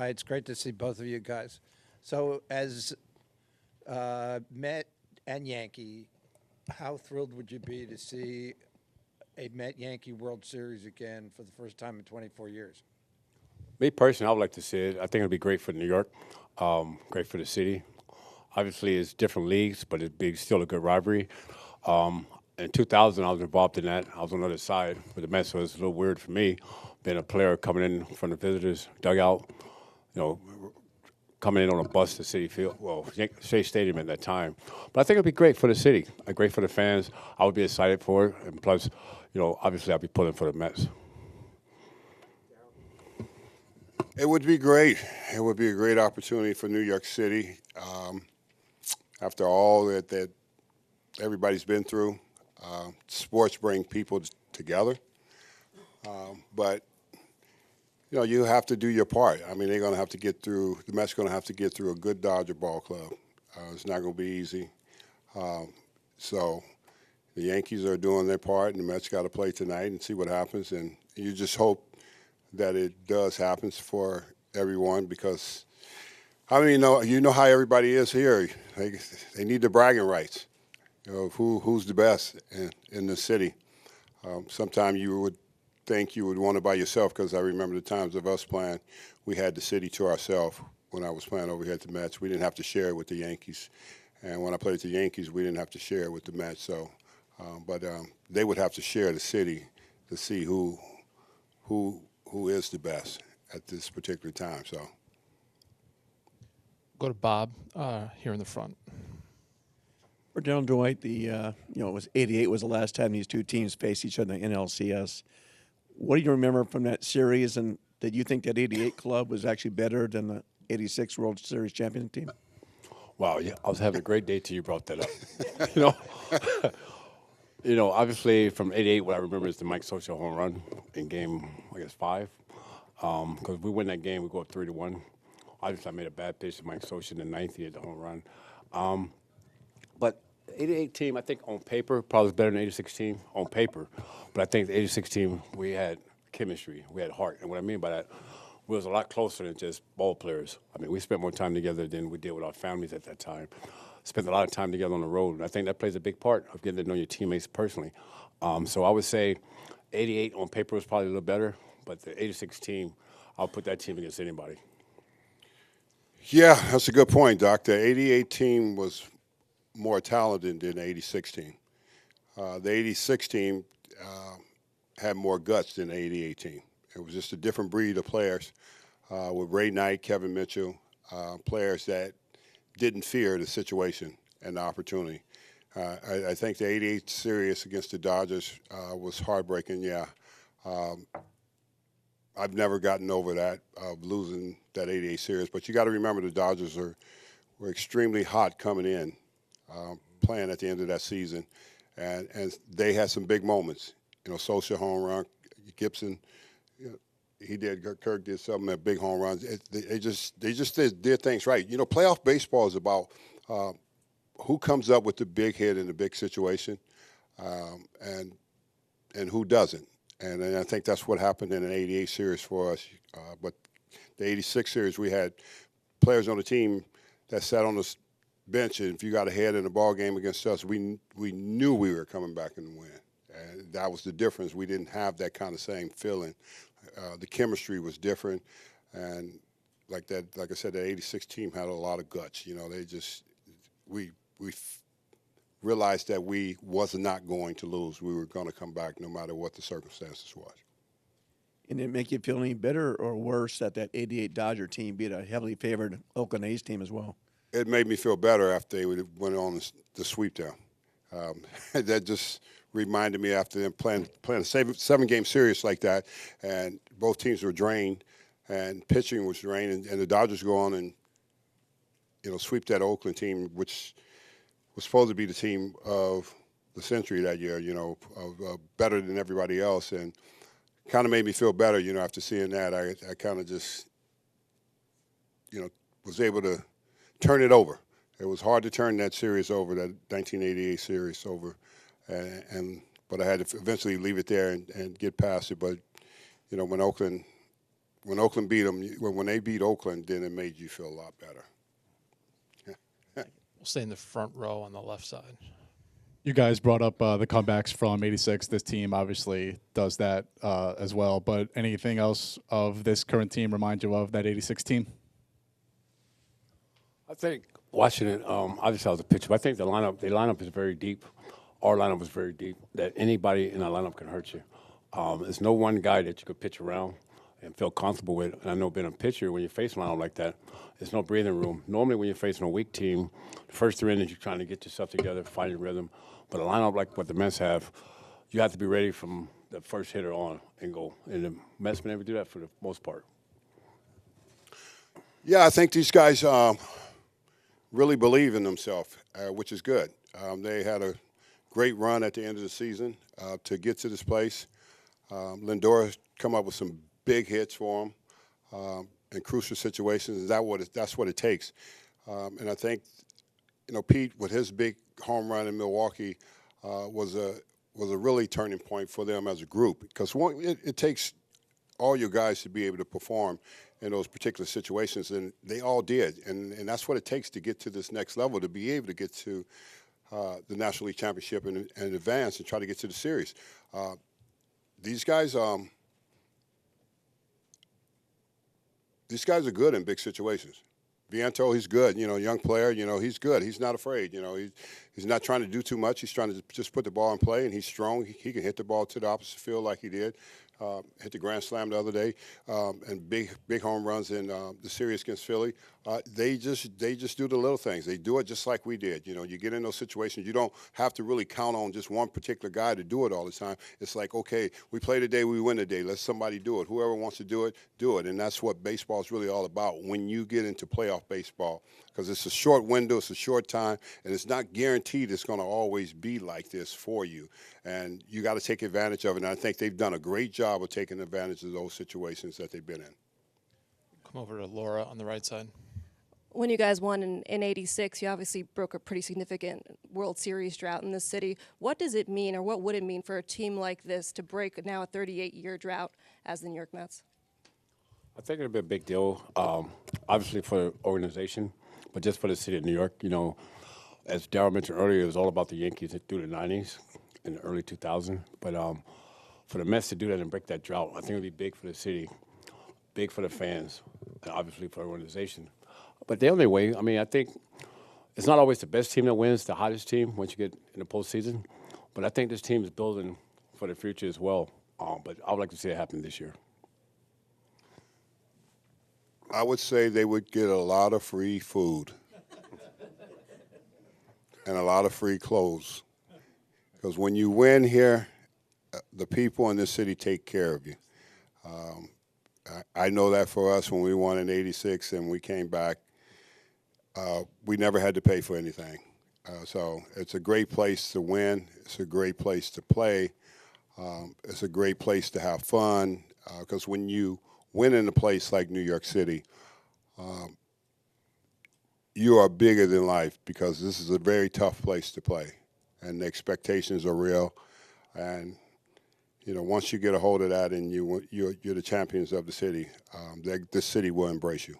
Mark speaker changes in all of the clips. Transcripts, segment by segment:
Speaker 1: Hi, it's great to see both of you guys. So, as Met and Yankee, how thrilled would you be to see a Met Yankee World Series again for the first time in 24 years?
Speaker 2: Me personally, I would like to see it. I think it'd be great for New York, great for the city. Obviously, it's different leagues, but it'd be still a good rivalry. In 2000, I was involved in that. I was on the other side with the Mets, so it's a little weird for me being a player coming in from the visitors' dugout, you know, coming in on a bus to City Field, well, Shea Stadium at that time. But I think it'd be great for the city, great for the fans. I would be excited for it, and plus, obviously, I'll be pulling for the Mets.
Speaker 3: It would be great. It would be a great opportunity for New York City. After all that everybody's been through, sports bring people together. But you have to do your part. I mean, they're going to have to get through. The Mets going to have to get through a good Dodger ball club. It's not going to be easy. So the Yankees are doing their part, and the Mets got to play tonight and see what happens. And you just hope that it does happen for everyone, because you know how everybody is here. They need the bragging rights. Who's the best in the city. Sometimes you would think you would want it by yourself, because I remember the times of us playing, we had the city to ourselves. When I was playing over here at the Mets, we didn't have to share it with the Yankees. And when I played at the Yankees, we didn't have to share it with the Mets. So, but they would have to share the city to see who is the best at this particular time. So,
Speaker 4: Go to Bob here in the front.
Speaker 5: For Darryl Dwight, it was '88 was the last time these two teams faced each other in the NLCS. What do you remember from that series, and did you think that '88 club was actually better than the '86 World Series champion team?
Speaker 2: Wow, yeah, I was having a great day till you brought that up. Obviously from '88, what I remember is the Mike Scioscia home run in game, I guess 5. Because we win that game, we go up 3-1. Obviously, I made a bad pitch to Mike Scioscia in the ninth. He had the home run. But the '88 team, I think on paper, probably was better than the '86 team on paper. But I think the '86 team, we had chemistry, we had heart. And what I mean by that, we was a lot closer than just ball players. I mean, we spent more time together than we did with our families at that time. Spent a lot of time together on the road. And I think that plays a big part of getting to know your teammates personally. So I would say '88 on paper was probably a little better. But the '86 team, I'll put that team against anybody.
Speaker 3: yeah, that's a good point, Doc. The '88 team was more talented than the '86 team. The '86 team had more guts than the '88 team. It was just a different breed of players with Ray Knight, Kevin Mitchell, players that didn't fear the situation and the opportunity. I think the '88 series against the Dodgers was heartbreaking, yeah. I've never gotten over that, of losing that '88 series. But you got to remember the Dodgers were extremely hot coming in, playing at the end of that season. And they had some big moments. Social home run, Gibson, he did. Kirk did some of big home runs. They just did things right. Playoff baseball is about who comes up with the big hit in the big situation, and who doesn't. And I think that's what happened in an '88 series for us. But the '86 series, we had players on the team that sat on the bench, and if you got ahead in a ball game against us, we knew we were coming back and win. And that was the difference. We didn't have that kind of same feeling. The chemistry was different, and like I said, the '86 team had a lot of guts. We realized that we was not going to lose. We were going to come back no matter what the circumstances was.
Speaker 5: And did it make you feel any better or worse that '88 Dodger team beat a heavily favored Oakland A's team as well?
Speaker 3: It made me feel better after they went on the sweep down. That just reminded me after them playing a 7-game series like that, and both teams were drained, and pitching was drained, and the Dodgers go on and sweep that Oakland team, which was supposed to be the team of the century that year. Better than everybody else, and kind of made me feel better. After seeing that, I kind of just was able to turn it over. It was hard to turn that series over, that 1988 series over, but I had to eventually leave it there and get past it. But when Oakland when Oakland beat them, when they beat Oakland, then it made you feel a lot better.
Speaker 4: We'll stay in the front row on the left side.
Speaker 6: You guys brought up the comebacks from '86. This team obviously does that as well. But anything else of this current team remind you of that '86 team?
Speaker 2: I think watching it, obviously I was a pitcher, but I think the lineup is very deep. Our lineup is very deep, that anybody in our lineup can hurt you. There's no one guy that you could pitch around and feel comfortable with. And I know being a pitcher, when you face a lineup like that, there's no breathing room. Normally when you're facing a weak team, the first 3 innings you're trying to get yourself together, find your rhythm. But a lineup like what the Mets have, you have to be ready from the first hitter on and go. And the Mets been able to do that for the most part.
Speaker 3: Yeah, I think these guys really believe in themselves, which is good. They had a great run at the end of the season to get to this place. Lindor come up with some big hits for them in crucial situations. That's what it takes. And I think, Pete, with his big home run in Milwaukee, was a really turning point for them as a group, because it takes all your guys to be able to perform in those particular situations, and they all did. And that's what it takes to get to this next level, to be able to get to the National League Championship and advance and try to get to the series. These guys are good in big situations. Viento, he's good. Young player. He's good. He's not afraid. He's not trying to do too much. He's trying to just put the ball in play, and he's strong. He can hit the ball to the opposite field like he did. Hit the grand slam the other day, and big home runs in the series against Philly. They just do the little things. They do it just like we did. You get in those situations. You don't have to really count on just one particular guy to do it all the time. It's like, okay, we play today, we win today. Let somebody do it. Whoever wants to do it, do it. And that's what baseball is really all about when you get into playoff baseball, because it's a short window, it's a short time, and it's not guaranteed it's going to always be like this for you. And you got to take advantage of it. And I think they've done a great job of taking advantage of those situations that they've been in.
Speaker 4: Come over to Laura on the right side.
Speaker 7: When you guys won in '86, you obviously broke a pretty significant World Series drought in the city. What does it mean, or what would it mean for a team like this to break now a 38-year drought as the New York Mets?
Speaker 2: I think it'll be a big deal, obviously for the organization, but just for the city of New York. As Darryl mentioned earlier, it was all about the Yankees through the '90s and the early 2000s. But for the Mets to do that and break that drought, I think it'll be big for the city, big for the fans, and obviously for the organization. But the only way, I think it's not always the best team that wins, the hottest team once you get in the postseason. But I think this team is building for the future as well. But I would like to see it happen this year.
Speaker 3: I would say they would get a lot of free food and a lot of free clothes. Because when you win here, the people in this city take care of you. I know that for us when we won in '86 and we came back, we never had to pay for anything. So it's a great place to win. It's a great place to play. It's a great place to have fun, because when you win in a place like New York City, you are bigger than life, because this is a very tough place to play, and the expectations are real. And once you get a hold of that and you're the champions of the city, this city will embrace you.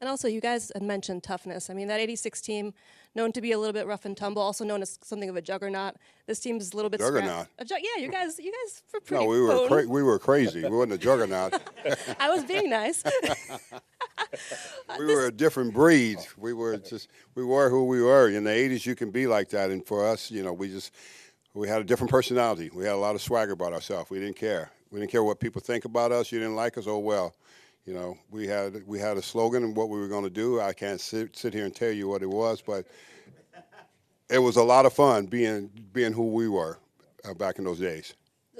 Speaker 7: And also, you guys had mentioned toughness. That '86 team, known to be a little bit rough and tumble, also known as something of a juggernaut. This team is a little bit
Speaker 3: Juggernaut?
Speaker 7: Yeah, you guys were pretty.
Speaker 3: No, we were crazy. We wasn't a juggernaut.
Speaker 7: I was being nice.
Speaker 3: We were a different breed. We were who we were. In the '80s, you can be like that, and for us, we had a different personality. We had a lot of swagger about ourselves. We didn't care. We didn't care what people think about us. You didn't like us, oh well. We had a slogan and what we were going to do. I can't sit here and tell you what it was, but it was a lot of fun being who we were back in those days.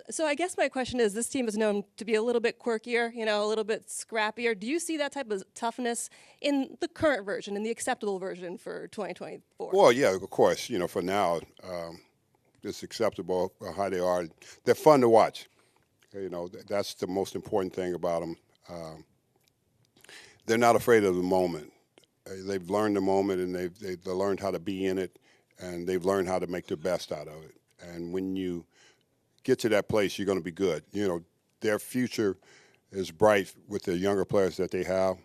Speaker 7: So I guess my question is, this team is known to be a little bit quirkier, a little bit scrappier. Do you see that type of toughness in the current version, in the acceptable version for 2024?
Speaker 3: Well, yeah, of course. For now, it's acceptable how they are. They're fun to watch. That's the most important thing about them. They're not afraid of the moment. They've learned the moment, and they've learned how to be in it, and they've learned how to make the best out of it. And when you get to that place, you're going to be good. Their future is bright with the younger players that they have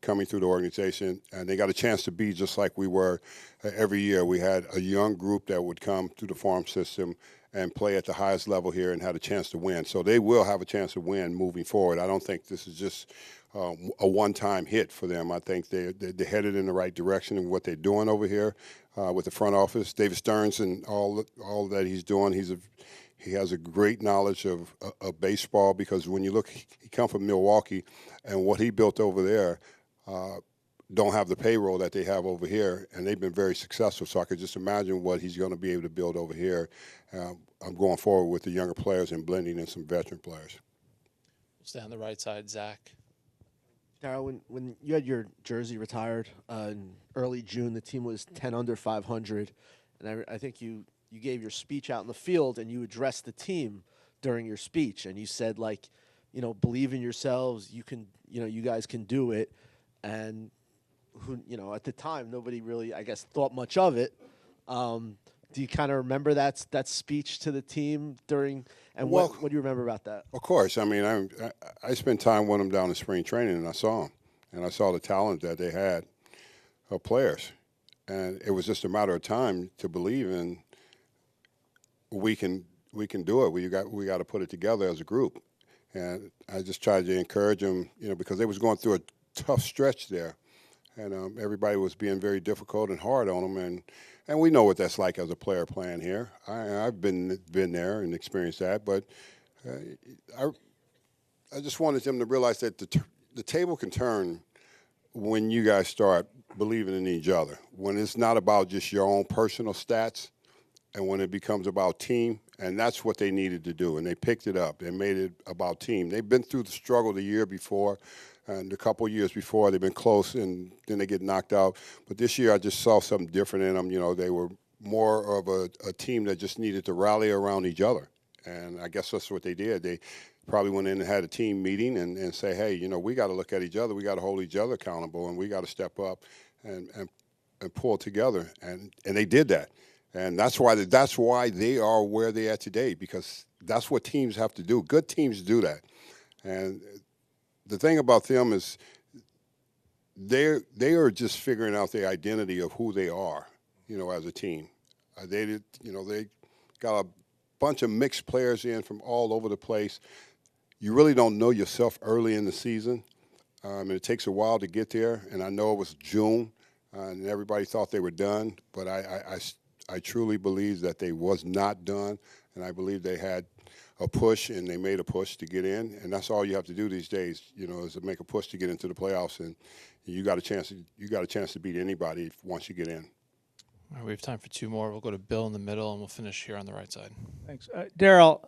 Speaker 3: coming through the organization, and they got a chance to be just like we were every year. We had a young group that would come through the farm system and play at the highest level here and had a chance to win. So they will have a chance to win moving forward. I don't think this is just a one-time hit for them. I think they're headed in the right direction in what they're doing over here with the front office. David Stearns and all that he's doing, he has a great knowledge of baseball, because when you look, he comes from Milwaukee, and what he built over there don't have the payroll that they have over here, and they've been very successful. So I could just imagine what he's going to be able to build over here. I'm going forward with the younger players and blending in some veteran players.
Speaker 4: We'll stay on the right side. Zach.
Speaker 8: Darryl, when you had your jersey retired in early June, the team was 10 under 500, and I think you gave your speech out in the field, and you addressed the team during your speech, and you said, like, believe in yourselves. You can, you guys can do it. And at the time, nobody really, I guess, thought much of it. Do you kind of remember that speech to the team during? And what do you remember about that?
Speaker 3: Of course. I mean, I spent time with them down in spring training, and I saw them, and I saw the talent that they had of players, and it was just a matter of time to believe in. We can do it. We got to put it together as a group, and I just tried to encourage them, because they was going through a tough stretch there, and everybody was being very difficult and hard on them, and we know what that's like as a player playing here. I've been there and experienced that, but I just wanted them to realize that the table can turn when you guys start believing in each other. When it's not about just your own personal stats, and when it becomes about team, and that's what they needed to do, and they picked it up. They made it about team. They've been through the struggle the year before, and a couple of years before they've been close, and then they get knocked out. But this year I just saw something different in them. They were more of a team that just needed to rally around each other, and I guess that's what they did. They probably went in and had a team meeting and say, hey, we got to look at each other. We got to hold each other accountable, and we got to step up and pull together, and they did that. And that's why they are where they are today, because that's what teams have to do. Good teams do that. And the thing about them is they are just figuring out the identity of who they are, as a team. They got a bunch of mixed players in from all over the place. You really don't know yourself early in the season. And it takes a while to get there. And I know it was June, and everybody thought they were done, but I truly believe that they was not done, and I believe they had a push, and they made a push to get in, and that's all you have to do these days, is to make a push to get into the playoffs, and you got a chance to beat anybody once you get in.
Speaker 4: All right, we have time for two more. We'll go to Bill in the middle, and we'll finish here on the right side.
Speaker 9: Thanks. Darryl,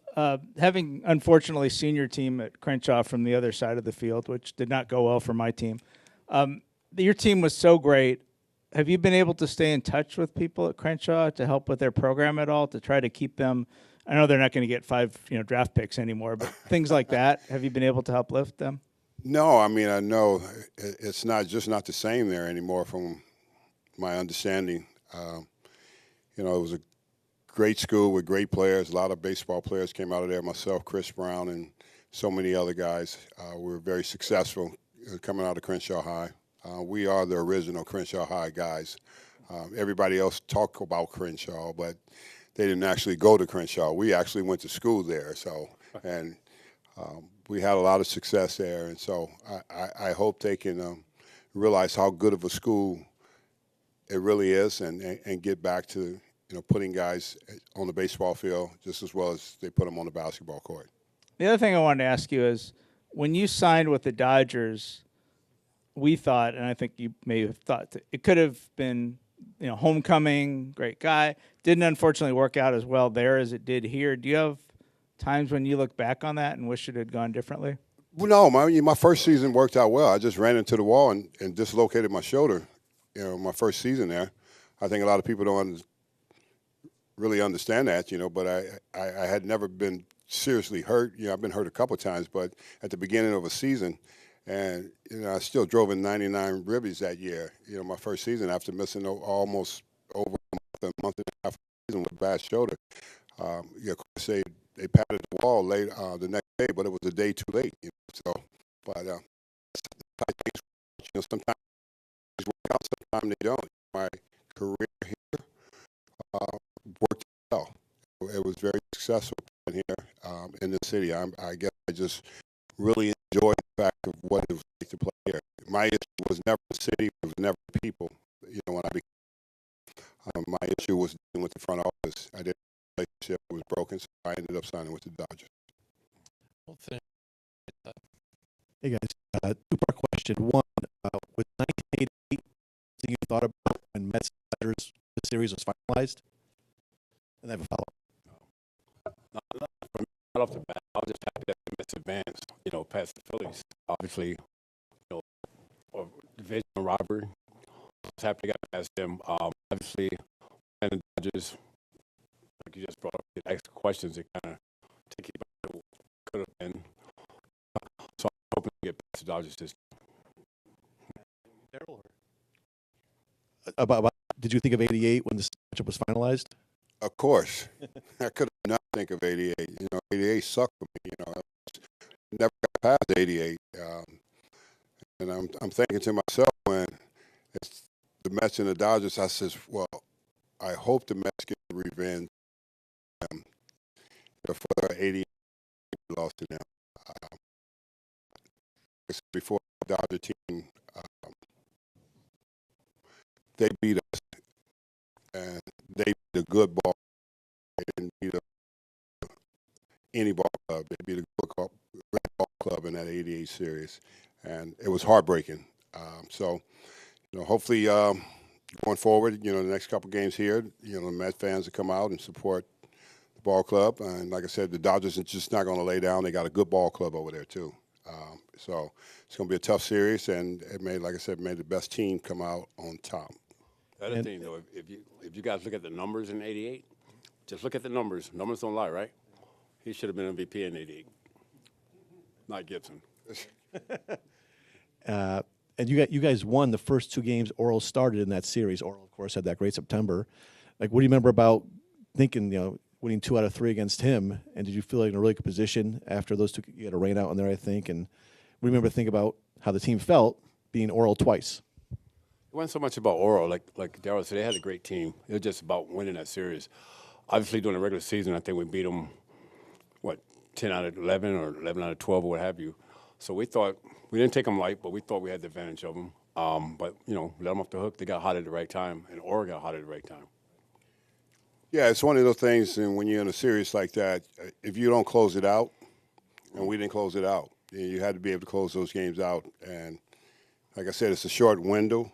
Speaker 9: having unfortunately seen your team at Crenshaw from the other side of the field, which did not go well for my team, your team was so great. Have you been able to stay in touch with people at Crenshaw to help with their program at all, to try to keep them? I know they're not going to get 5 draft picks anymore, but things like that, have you been able to help lift them?
Speaker 3: No, I mean, I know it's not the same there anymore from my understanding. It was a great school with great players. A lot of baseball players came out of there, myself, Chris Brown, and so many other guys. We were very successful coming out of Crenshaw High. We are the original Crenshaw High guys. Everybody else talk about Crenshaw, but they didn't actually go to Crenshaw. We actually went to school there, and we had a lot of success there. And so I hope they can realize how good of a school it really is, and get back to putting guys on the baseball field just as well as they put them on the basketball court.
Speaker 9: The other thing I wanted to ask you is, when you signed with the Dodgers, we thought, and I think you may have thought, it could have been, homecoming, great guy. Didn't unfortunately work out as well there as it did here. Do you have times when you look back on that and wish it had gone differently?
Speaker 3: Well, no, my first season worked out well. I just ran into the wall and dislocated my shoulder, my first season there. I think a lot of people don't really understand that, but I had never been seriously hurt. I've been hurt a couple of times, but at the beginning of a season, and I still drove in 99 ribbies that year. My first season after missing almost over a month and a half season with a bad shoulder. Of course they patted the wall late the next day, but it was a day too late. So But I think, sometimes things work out, sometimes they don't. My career here worked well. It was very successful in here in the city. I guess I just really enjoyed the fact of what it was like to play here. My issue was never the city, it was never the people. When I became, my issue was dealing with the front office. I didn't relationship was broken, so I ended up signing with the Dodgers.
Speaker 4: We'll finish.
Speaker 5: Hey guys, two-part question. One, was 1988 something you thought about when Mets Dodgers the series was finalized? And I have a follow-up.
Speaker 2: Not off the bat. I was just happy that the Mets advanced, past the Phillies. Obviously, or division rivalry. I was happy to get past them. Obviously, and the Dodgers, like you just brought up, ask questions that kind of take you back to what could have been. So I'm hoping to get past the Dodgers this
Speaker 5: Darryl, did you think of 88 when this matchup was finalized?
Speaker 3: Of course. I could not think of 88. 88 sucked for me. I never got past 88. And I'm thinking to myself when it's the Mets and the Dodgers, I says, well, I hope the Mets get revenge for the 88 we lost to them. Before the Dodger team, they beat us, and they beat a good ball. They didn't beat any ball club. They beat a good ball club in that 88 series, and it was heartbreaking. So, hopefully going forward, the next couple games here, the Met fans will come out and support the ball club. And like I said, the Dodgers are just not going to lay down. They got a good ball club over there, too. So it's going to be a tough series, and it made the best team come out on top.
Speaker 2: The other thing, though, if you guys look at the numbers in '88, just look at the numbers. Numbers don't lie, right? He should have been MVP in '88, not Gibson.
Speaker 5: And you guys won the first two games Oral started in that series. Oral, of course, had that great September. Like, what do you remember about thinking, winning 2 out of 3 against him? And did you feel like in a really good position after those two? You had a rain out in there, I think. And we remember thinking about how the team felt being Oral twice.
Speaker 2: It wasn't so much about Oral, like Darryl said. They had a great team. It was just about winning that series. Obviously, during the regular season, I think we beat them, 10 out of 11 or 11 out of 12 or what have you. So we thought we didn't take them light, but we thought we had the advantage of them. But let them off the hook. They got hot at the right time, and Oral got hot at the right time.
Speaker 3: Yeah, it's one of those things, and when you're in a series like that, if you don't close it out, and we didn't close it out, you had to be able to close those games out. And like I said, it's a short window,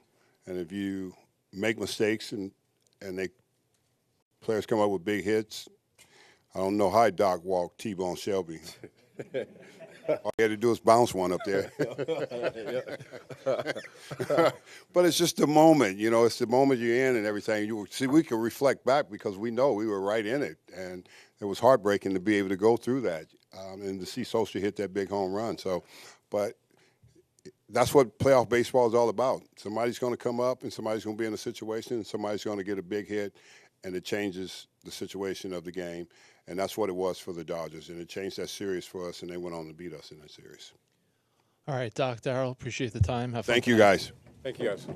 Speaker 3: and if you make mistakes and players come up with big hits, I don't know how Doc walked T-Bone Shelby. All he had to do was bounce one up there. But it's just the moment, it's the moment you're in and everything. We can reflect back because we know we were right in it. And it was heartbreaking to be able to go through that and to see Sosa hit that big home run. But that's what playoff baseball is all about. Somebody's going to come up and somebody's going to be in a situation and somebody's going to get a big hit, and it changes the situation of the game. And that's what it was for the Dodgers. And it changed that series for us, and they went on to beat us in that series.
Speaker 4: All right, Doc, Darryl, appreciate the time. Have fun
Speaker 3: Thank you,
Speaker 4: tonight.
Speaker 3: guys.
Speaker 2: Thank you, guys.